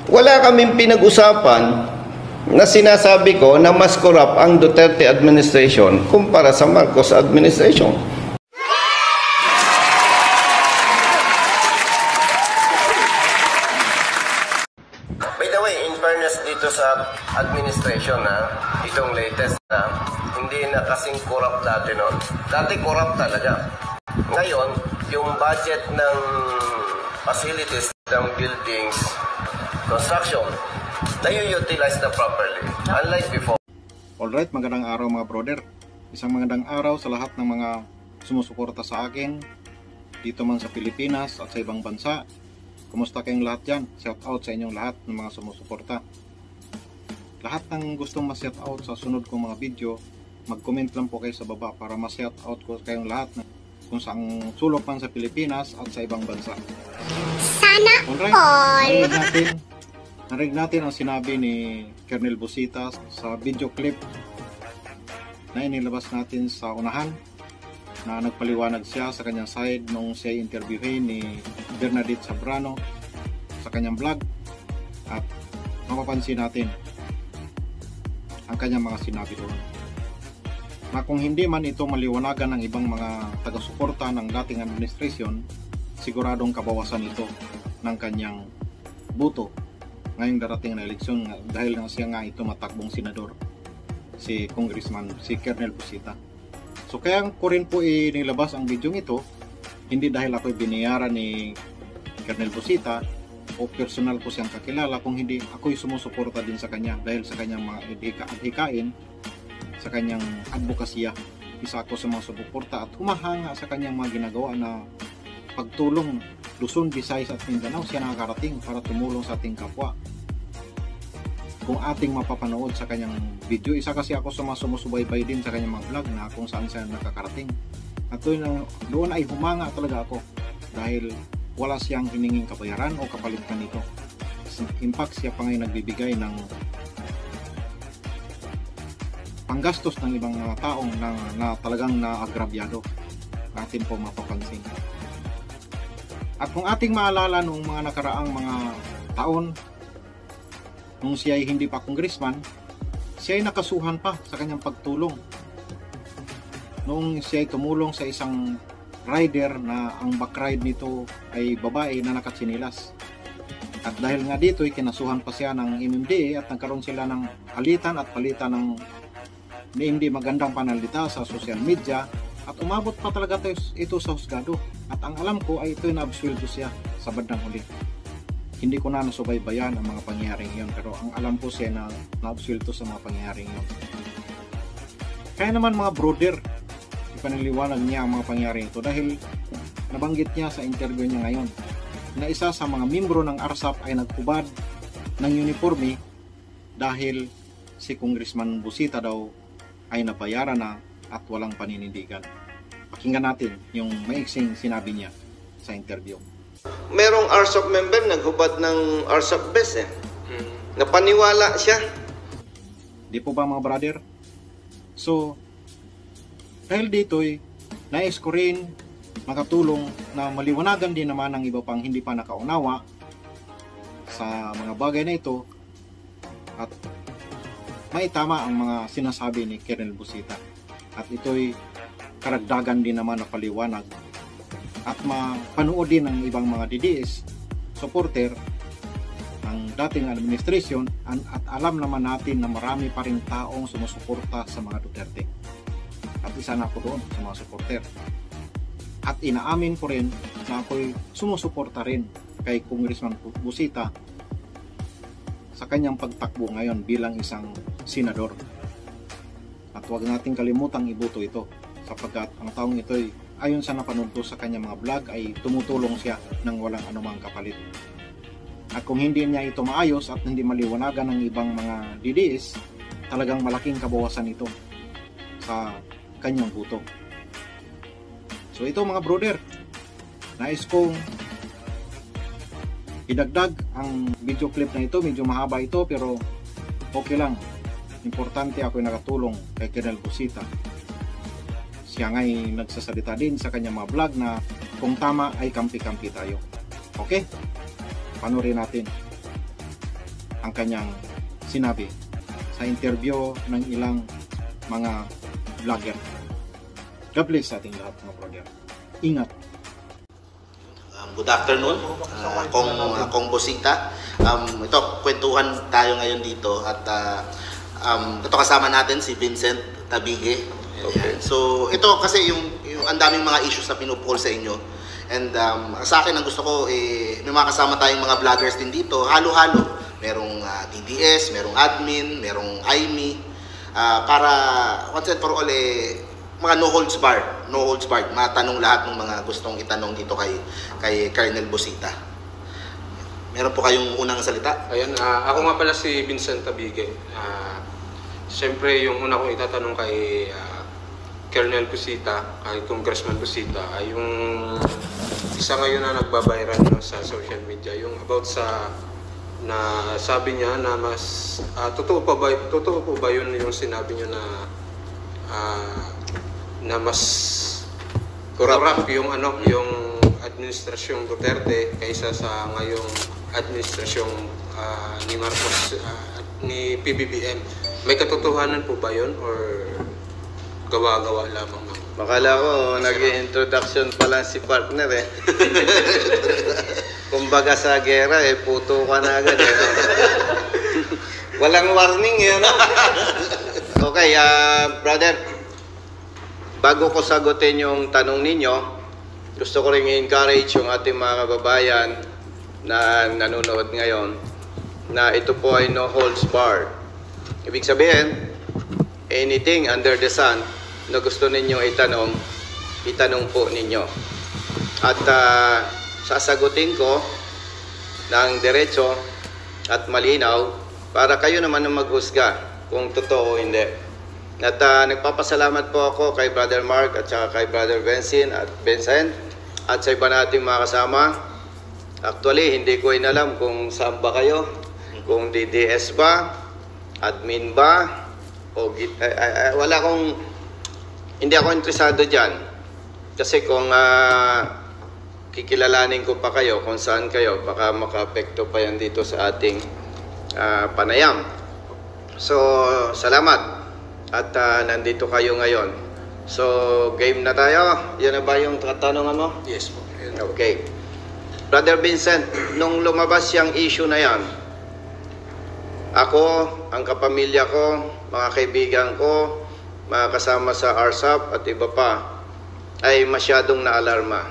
Wala kaming pinag-usapan na sinasabi ko na mas corrupt ang Duterte administration kumpara sa Marcos administration. By the way, in fairness dito sa administration itong latest hindi na kasing corrupt dati noon. Dati corrupt talaga. Ngayon, yung budget ng facilities ng buildings, construction, na-utilize na properly, unlike before. Alright, magandang araw mga brother. Isang magandang araw sa lahat ng mga sumusuporta sa akin dito man sa Pilipinas at sa ibang bansa. Kumusta kayong lahat dyan? Shout out sa inyong lahat ng mga sumusuporta. Lahat ng gustong ma-shout out sa sunod kong mga video, mag-comment lang po kayo sa baba para ma-shout out ko kayong lahat kung saang sulok man sa Pilipinas at sa ibang bansa. Sana all! Narinig natin ang sinabi ni Colonel Busita sa video clip na inilabas natin sa unahan, na nagpaliwanag siya sa kanyang side nung siya interviewin ni Bernadette Sabrano sa kanyang vlog, at mapapansin natin ang kanyang mga sinabi doon na kung hindi man ito maliwanagan ng ibang mga taga-suporta ng dating administration, siguradong kabawasan ito ng kanyang buto ngayong darating na eleksyon, dahil nga siya nga ito matakbong senador, si Congressman, si Colonel Busita. So kaya ko rin po inilabas ang video ito, hindi dahil ako binayaran ni Colonel Busita o personal ko siyang kakilala, kung hindi ako'y sumusuporta din sa kanya dahil sa kanyang mga hikain, sa kanyang advokasya. Isa ako sa mga sumusuporta at humahanga sa kanyang mga ginagawa na pagtulong Luzon, Visayas at Mindanao. Siya nakakarating para tumulong sa ating kapwa. Kung ating mapapanood sa kanyang video, isa kasi ako sa mga sumusubaybay din sa kanyang mga vlog na kung saan siya nakakarating. At doon ay humanga talaga ako dahil wala siyang hininging kabayaran o kapalitan nito. In fact, siya pa ngayon nagbibigay ng panggastos ng ibang mga taong na talagang naagrabyado. Natin po mapapansin. At kung ating maalala noong mga nakaraang mga taon, nung siya ay hindi pa congressman, siya ay nakasuhan pa sa kanyang pagtulong. Noong siya ay tumulong sa isang rider na ang backride nito ay babae na nakatsinilas. At dahil nga dito ay kinasuhan pa siya ng MMDA at nagkaroon sila ng alitan at palitan ng hindi magandang panalita sa social media, at umabot pa talaga ito sa husgado. At ang alam ko ay ito na absueldo siya sa bandang huli. Hindi ko na nasubaybayan ang mga pangyayaring yon, pero ang alam ko siya na absueldo sa mga pangyayaring yon. Kaya naman mga brother, ipaniliwanag niya ang mga pangyayaring ito dahil nabanggit niya sa interview niya ngayon na isa sa mga membro ng ARSAP ay nagpubad ng uniforme dahil si Congressman Busita daw ay nabayaran na at walang paninindigan. Pakinggan natin yung maiksing sinabi niya sa interview. Merong ARSAP member naghubad ng ARSAP best Napaniwala siya. Di po ba mga brother? So, dahil dito'y nais ko rin makatulong na maliwanagan din naman ng iba pang hindi pa nakaunawa sa mga bagay na ito at maitama ang mga sinasabi ni Colonel Busita. At ito'y karagdagan din naman na paliwanag at mapanood din ng ibang mga DDS supporter ng dating administration, at alam naman natin na marami pa rin taong sumusuporta sa mga Duterte. At isa na ako doon sa mga supporter. At inaamin ko rin na ako'y sumusuporta rin kay Congressman Busita sa kanyang pagtakbo ngayon bilang isang senador. At huwag nating kalimutang iboto ito, sapagkat ang taong ito ay, ayon sa napanood ko sa kanyang mga vlog, ay tumutulong siya ng walang anumang kapalit. At kung hindi niya ito maayos at hindi maliwanagan ng ibang mga DDS, talagang malaking kabawasan ito sa kanyang buto. So ito mga brother, nais kong idagdag ang video clip na ito. Medyo mahaba ito pero okay lang. Importante ako'y nakatulong kay Colonel Busita. Siya nga'y nagsasalita din sa kanyang mga vlog na kung tama ay kampi-kampi tayo. Okay? Panurin natin. ang kanyang sinabi sa interview ng ilang mga vlogger. God bless sa ating lahat mga brother. Ingat. Good afternoon, Kong Busita. Ito, kwentuhan tayo ngayon dito at ito kasama natin si Vincent Tabige. Okay. So, ito kasi yung ang daming mga issues na pinupol sa inyo. And sa akin, ang gusto ko, may mga kasama tayong mga vloggers din dito, halo-halo. Merong DDS, merong admin, merong IME, para once and for all, mga no holds barred, matanong lahat ng mga gustong itanong dito kay Colonel Busita. Meron po kayong unang salita? Ayun, ako nga pala si Vincent Tabige. Siyempre, yung una kong itatanong kay Colonel Busita, kay Congressman Busita, ay yung isa ngayon na nagbabiral sa social media, yung about sa na sabi niya na mas totoo po ba yun yung sinabi niyo na mas corrupt yung yung administrasyong Duterte kaysa sa ngayong administrasyong ni Marcos ni PBBM. May katotohanan po ba yun or gawa-gawa lamang? Makala ko nag-introduction pa lang si partner eh. Kumbaga sa gera puto ka na agad eh. Walang warning yun. Okay, brother, bago ko sagutin yung tanong ninyo, gusto ko rin i-encourage yung ating mga kababayan na nanonood ngayon na ito po ay no holds barred. Ibig sabihin, anything under the sun na gusto ninyong itanong po ninyo. At sasagutin ko ng diretso at malinaw para kayo naman ang maghusga kung totoo o hindi. At nagpapasalamat po ako kay Brother Mark at saka kay Brother Vincent at sa iba nating mga kasama. Actually, hindi ko inalam kung saan ba kayo, kung DDS ba, admin ba, o wala akong, hindi ako interesado dyan. Kasi kung kikilalanin ko pa kayo kung saan kayo, baka maka-apekto pa yan dito sa ating panayam. So, salamat. At nandito kayo ngayon. So, game na tayo. Yan na ba yung katanungan mo? Yes po. Okay. Brother Vincent, nung lumabas yung issue na yan, ako, ang kapamilya ko, mga kaibigan ko, mga kasama sa RSAP at iba pa, ay masyadong naalarma.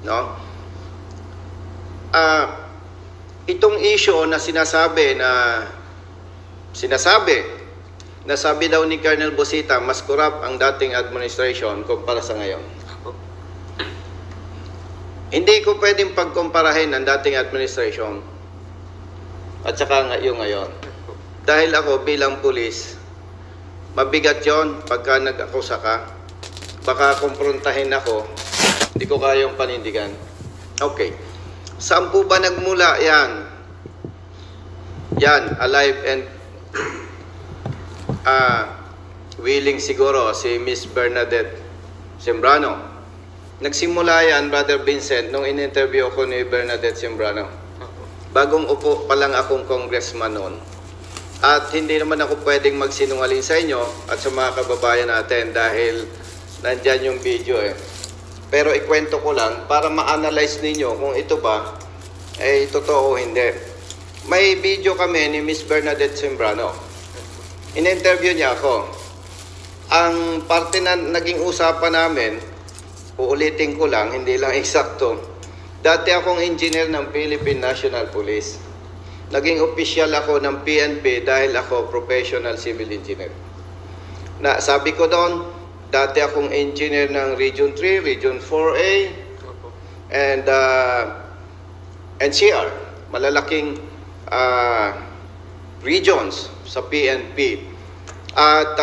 No? Itong issue na sinasabi sabi daw ni Colonel Busita, mas corrupt ang dating administration kumpara sa ngayon. Hindi ko pwedeng pagkumparahin ang dating administration at saka yung ngayon. Dahil ako bilang pulis, mabigat yon pagka nag-akusa ka. Baka kumprontahin ako, hindi ko kayang panindigan. Okay. Saan po ba nagmula yan? Yan, alive and willing siguro si Miss Bernadette Sembrano. Nagsimula yan, Brother Vincent, nung in-interview ko ni Bernadette Sembrano. Bagong upo pa lang akong congressman noon. At hindi naman ako pwedeng magsinungaling sa inyo at sa mga kababayan natin dahil nandyan yung video eh. Pero ikwento ko lang para ma-analyze ninyo kung ito ba ay totoo o hindi. May video kami ni Miss Bernadette Sembrano. In-interview niya ako. Ang parte na naging usapan namin, uulitin ko lang, hindi lang eksakto. Dati akong engineer ng Philippine National Police. Naging opisyal ako ng PNP dahil ako professional civil engineer. Na sabi ko doon, dati akong engineer ng Region 3, Region 4A, and NCR, malalaking regions sa PNP. At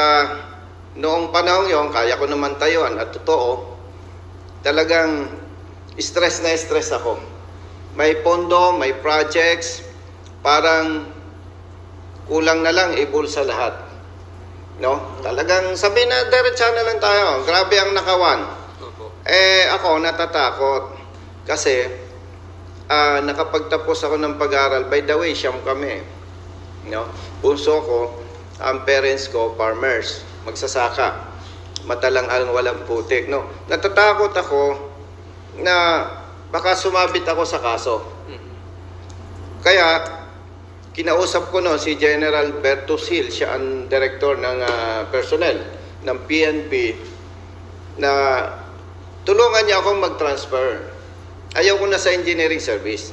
noong panahon yon, kaya ko naman tayuan at totoo, talagang stress na stress ako. May pondo, may projects, parang kulang na lang ibulsa lahat. No? Talagang sabi na diretsa na lang tayo. Grabe ang nakawan. Ako natatakot kasi nakapagtapos ako ng pag-aaral. By the way, siyam kami. No? Puso ko, ang parents ko, farmers, magsasaka. Matalang ang walang putik. No? Natatakot ako na baka sumabit ako sa kaso. Kaya, kinausap ko no, si General Bertus Hill, siya ang director ng personnel ng PNP, na tulungan niya akong mag-transfer. Ayaw ko na sa engineering service.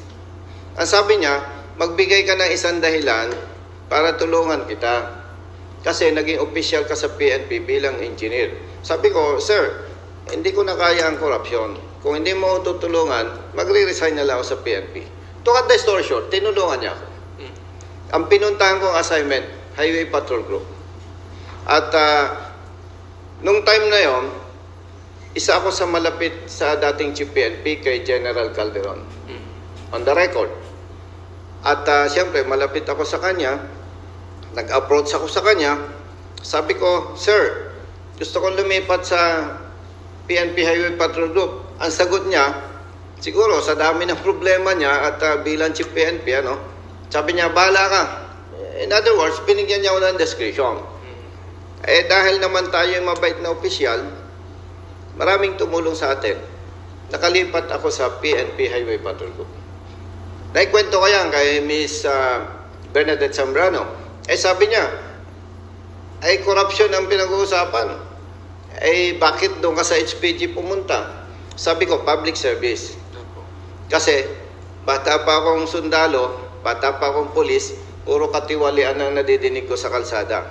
Ang sabi niya, magbigay ka ng isang dahilan para tulungan kita. Kasi naging official ka sa PNP bilang engineer. Sabi ko, sir, hindi ko na kaya ang korupsyon. Kung hindi mo ako tutulungan, magre-resign na lang ako sa PNP. To cut the story short, tinulungan niya ako. Ang pinuntahan kong assignment, Highway Patrol Group. At nung time na yon, isa ako sa malapit sa dating Chief PNP kay General Calderon. On the record. At siyempre, malapit ako sa kanya. Nag-approach ako sa kanya. Sabi ko, sir, gusto kong lumipat sa PNP Highway Patrol Group. Ang sagot niya, siguro sa dami ng problema niya at bilang Chief PNP, sabi niya, bahala ka. In other words, binigyan niya ako ng discretion. Dahil naman tayo yung mabait na opisyal, maraming tumulong sa atin. Nakalipat ako sa PNP Highway Patrol Group. Naikwento ko yan kay Miss Bernadette Zambrano. Sabi niya, korupsyon ang pinag-uusapan. Bakit doon ka sa HPG pumunta? Sabi ko, public service. Kasi, bata pa akong sundalo, bata pa akong pulis, puro katiwalian ang nadidinig ko sa kalsada.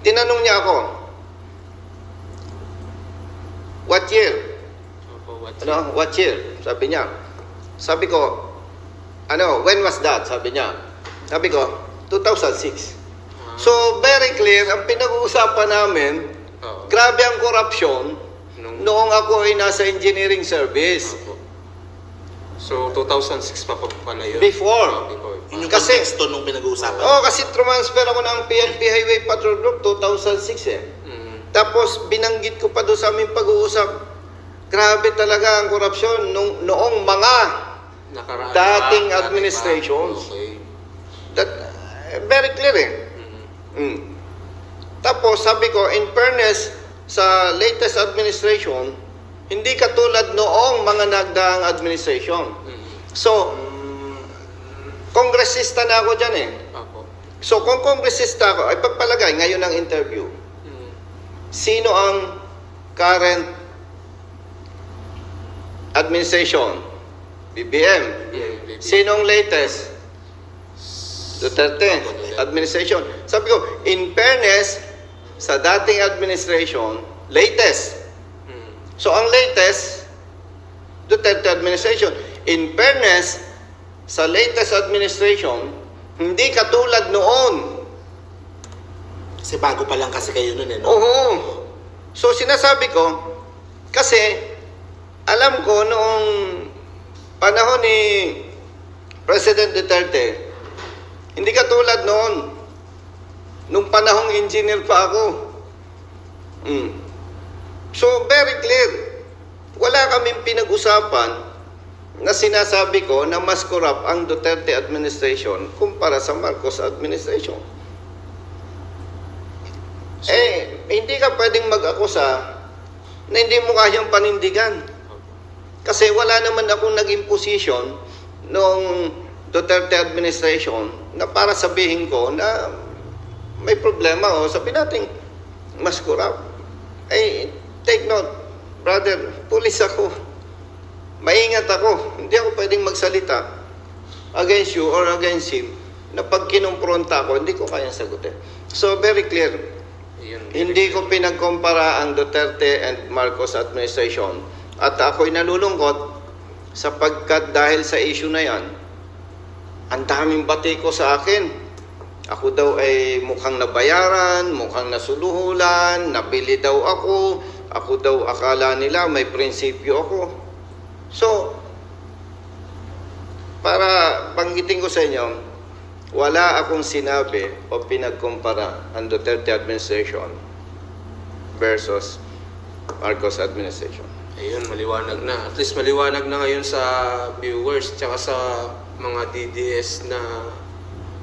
Tinanong niya ako, what year? What year? Sabi niya. Sabi ko, when was that? Sabi niya. Sabi ko, 2006. So, very clear, ang pinag-uusapan namin, grabe ang korupsyon noong ako ay nasa engineering service. So, 2006 pa pala yun? Before. Yung Kasi- konteksto nung pinag-uusapan. Kasi transfer ako ng PNP Highway Patrol Group 2006 Tapos, binanggit ko pa doon sa aming pag-uusap, grabe talaga ang korupsyon noong mga Nakaraan dating pa, administrations. Okay. That, very clear Tapos sabi ko, in fairness sa latest administration, hindi katulad noong mga nagdaang administration. So, kongresista na ako dyan Apo. So, kung kongresista ako, ay pagpalagay ngayon ang interview, sino ang current administration? BBM. Sinong latest? Duterte administration. Sabi ko, in fairness, sa dating administration, latest. So, ang latest, Duterte administration. In fairness, sa latest administration, hindi katulad noon. Kasi bago pa lang kasi kayo nun Oo. So, sinasabi ko, kasi, alam ko noong panahon ni President Duterte, hindi katulad noon. Nung panahong engineer pa ako. So, very clear. Wala kaming pinag-usapan na sinasabi ko na mas corrupt ang Duterte administration kumpara sa Marcos administration. Hindi ka pwedeng mag-akusa na hindi mo kayang panindigan. Kasi wala naman akong naging position noong Duterte administration na para sabihin ko na may problema sabi natin mas corrupt. Take note, brother, pulis ako. Maingat ako. Hindi ako pwedeng magsalita against you or against him na pag kinumpronta ako, hindi ko kayang sagutin. So, very clear. Hindi ko pinagkumpara ang Duterte and Marcos administration. At ako'y nalulungkot sapagkat dahil sa issue na yan, ang daming batiko sa akin. Ako daw ay mukhang nabayaran, mukhang nasuluhulan, nabili daw ako. Ako daw akala nila may prinsipyo ako. So, para banggitin ko sa inyo, wala akong sinabi o pinagkumpara ang Duterte administration versus Marcos administration. Ayun, maliwanag na. At least maliwanag na ngayon sa viewers tsaka sa mga DDS na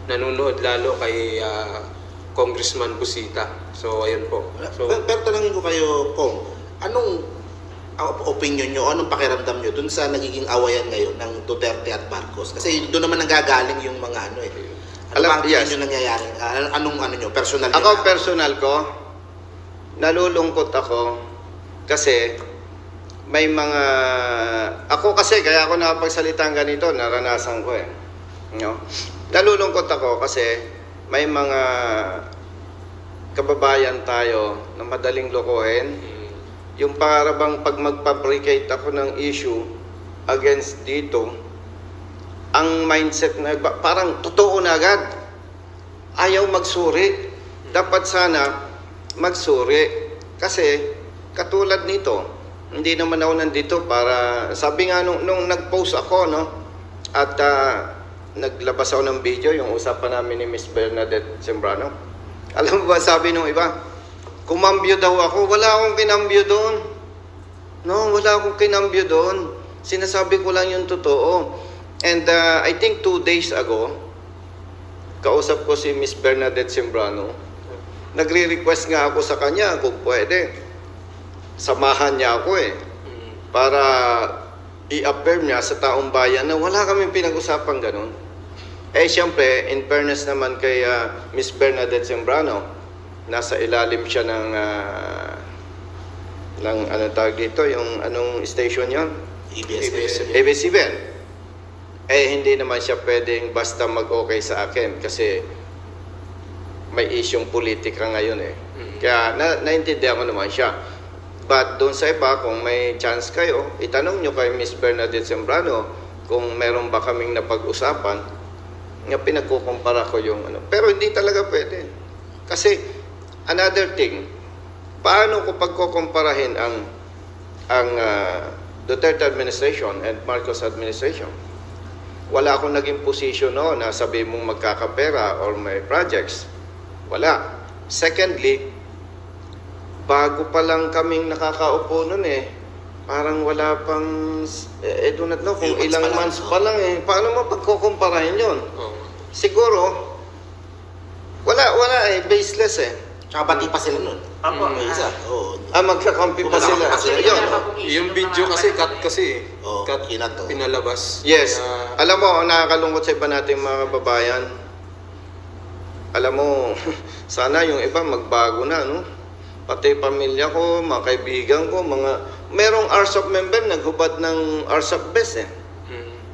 nanonood lalo kay Congressman Busita. So, ayun po. So, Pero tanongin ko kayo, Kong, anong opinion nyo, anong pakiramdam nyo dun sa nagiging awayan ngayon ng Duterte at Marcos? Kasi doon naman nanggagaling yung mga ano eh. Ano Alam- ba ang tingin yes. nyo nangyayari? Anong ano nyo, personal nyo? Ako, personal ko, nalulungkot ako kasi may mga... Ako kasi, kaya ako nakapagsalita ng ganito, naranasan ko eh. No? Nalulungkot ako kasi may mga kababayan tayo na madaling lokohin. Yung parabang pag mag-fabricate ako ng issue against dito, ang mindset na parang totoo na agad. Ayaw magsuri. Dapat sana magsuri. Kasi katulad nito, hindi naman ako nandito para, sabi nga nung nag-post ako, no? At naglabas ako ng video, yung usapan namin ni Miss Bernadette Sembrano. Alam mo ba sabi nung iba? Kumambyo daw ako. Wala akong kinambyo doon. No, wala akong kinambyo doon. Sinasabi ko lang yung totoo. And I think 2 days ago, kausap ko si Miss Bernadette Sembrano. Nagre-request nga ako sa kanya kung pwede. Samahan niya ako eh. Para i-affirm niya sa taong bayan na wala kaming pinag-usapan ganun. Eh siyempre, in fairness naman kay Miss Bernadette Sembrano, nasa ilalim siya ng ano tawag dito, yung anong station yon? ABS-CBN. Eh hindi naman siya pwedeng basta mag-okay sa akin kasi may isyong politika ngayon eh. Kaya naintindihan ko naman siya. But doon sa iba, kung may chance kayo, itanong nyo kay Miss Bernadette Sembrano kung meron ba kaming napag-usapan nga pinagkukumpara ko yung ano. Pero hindi talaga pwede. Kasi another thing, paano ko pagkukumparahin ang Duterte administration and Marcos administration? Wala akong naging position no na sabi mong magkakapera or may projects. Wala. Secondly, bago pa lang kaming nakakaupo nun eh. Parang wala pang, I do not know kung ilang months pa lang eh. Paano mo pagkukumparahin yun? Siguro, wala eh, baseless eh. Tsaka bati pa sila nun. Apo. Isa. Oo. Magkakampi pa sila. Yun. yung video kasi, cut kasi. Oo, Cut, inato. pinalabas. Yes. Kaya, Alam mo, nakakalungkot sa iba nating mga kababayan. Alam mo, sana yung iba magbago na, no? Pati pamilya ko, mga kaibigan ko, merong RSOP member naghubad ng RSOP best eh.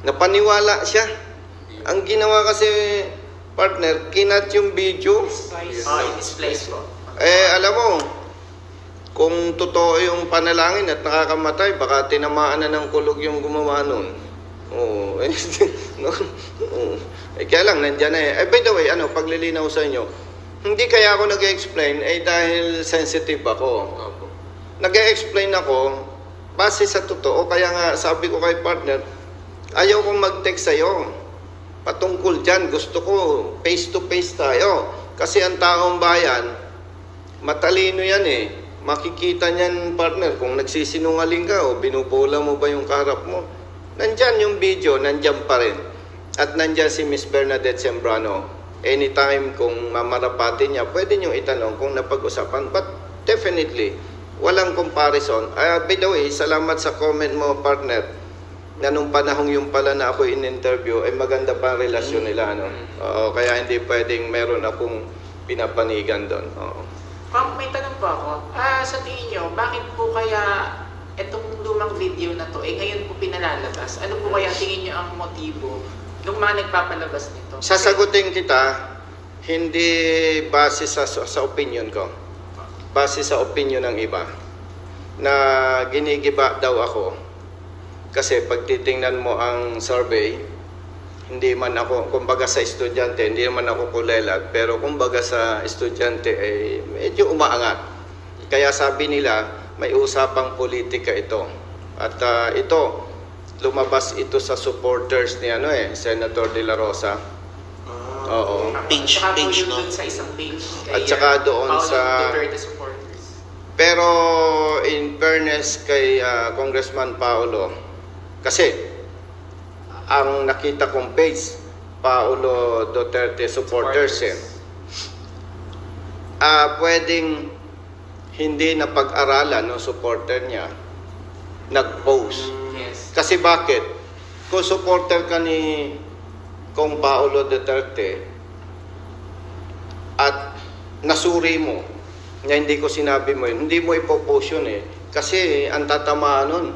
Napaniwala siya. Ang ginawa kasi, partner, kinat yung video. Displays po. Alam mo, kung totoo yung panalangin at nakakamatay, baka tinamaan na ng kulog yung gumawa nun. Oo. Kaya lang, nandyan na eh. By the way, paglilinaw sa inyo, hindi kaya ako nag-explain dahil sensitive ako. Nag-explain ako base sa totoo. Kaya nga, sabi ko kay partner, ayaw kong mag-text sa'yo. Patungkol dyan, gusto ko face-to-face tayo. Kasi ang taong bayan, matalino yan eh. Makikita niyan, partner, kung nagsisinungaling ka o binubola mo ba yung karap mo. Nandyan yung video, nandyan pa rin. At nandyan si Miss Bernadette Sembrano. Anytime kung mamarapatin niya, pwede nyo itanong kung napag-usapan. But definitely, walang comparison. By the way, salamat sa comment mo, partner, na nung panahong yung pala na ako in-interview, ay maganda pa ang relasyon nila. No? Kaya hindi pwedeng meron akong pinapanigan doon. Ma'am, may tanong po ako. Sa tingin nyo, bakit po kaya itong lumang video na to, ngayon po pinalalabas? Ano po kaya tingin nyo ang motibo nung mga nagpapalabas nito? Sasagutin kita, hindi base sa opinion ko. Base sa opinion ng iba. Na ginigiba daw ako. Kasi pag titingnan mo ang survey, hindi man ako, kumbaga sa estudyante, hindi naman ako kulelat, pero kumbaga sa estudyante ay medyo umaangat. Kaya sabi nila, may usapang politika ito. At ito, lumabas ito sa supporters ni Senator De La Rosa. Oo. Page, no? Doon sa isang page. At saka doon Paolo sa... Duterte supporters. Pero in fairness kay Congressman Paolo, kasi ang nakita kong page, Paulo Duterte supporters eh. Pwedeng hindi na pag-aralan ng supporter niya nag-post. Yes. Kasi bakit? Kung supporter ka ni Kong Paulo Duterte at nasuri mo, na hindi ko sinabi mo yun, hindi mo ipopost yun eh. Kasi ang tatamaan nun,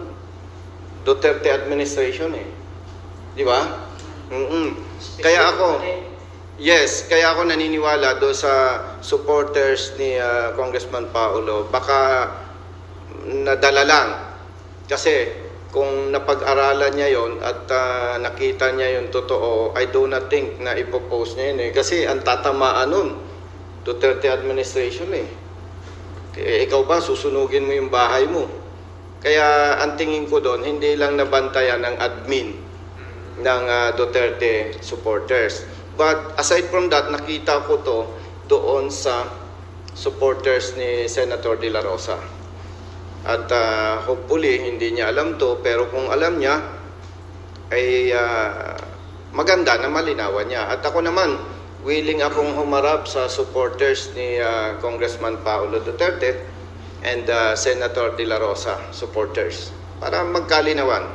Duterte administration eh. Di ba? Kaya ako, yes, kaya ako naniniwala do sa supporters ni Congressman Paulo. Baka nadala lang. Kasi kung napag-aralan niya yon at nakita niya yung totoo, I do not think na ipopost niya yun eh. Kasi ang tatamaan nun, Duterte administration eh. Ikaw ba, susunugin mo yung bahay mo? Kaya ang tingin ko doon, hindi lang nabantayan ng admin ng Duterte supporters. But aside from that, nakita ko to doon sa supporters ni Senator De La Rosa. At hopefully, hindi niya alam to, pero kung alam niya, ay maganda na malinawan niya. At ako naman, willing akong humarap sa supporters ni Congressman Paulo Duterte and Senator De La Rosa supporters para magkalinawan.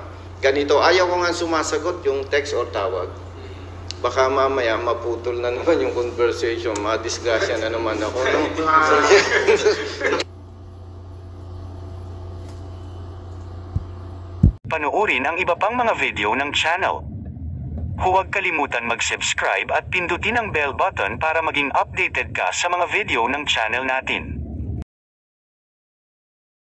Ganito, ayaw ko nga sumasagot yung text or tawag. Baka mamaya maputol na naman yung conversation, madisgrasya na naman ako. No? Panoorin ang iba pang mga video ng channel. Huwag kalimutan mag-subscribe at pindutin ang bell button para maging updated ka sa mga video ng channel natin.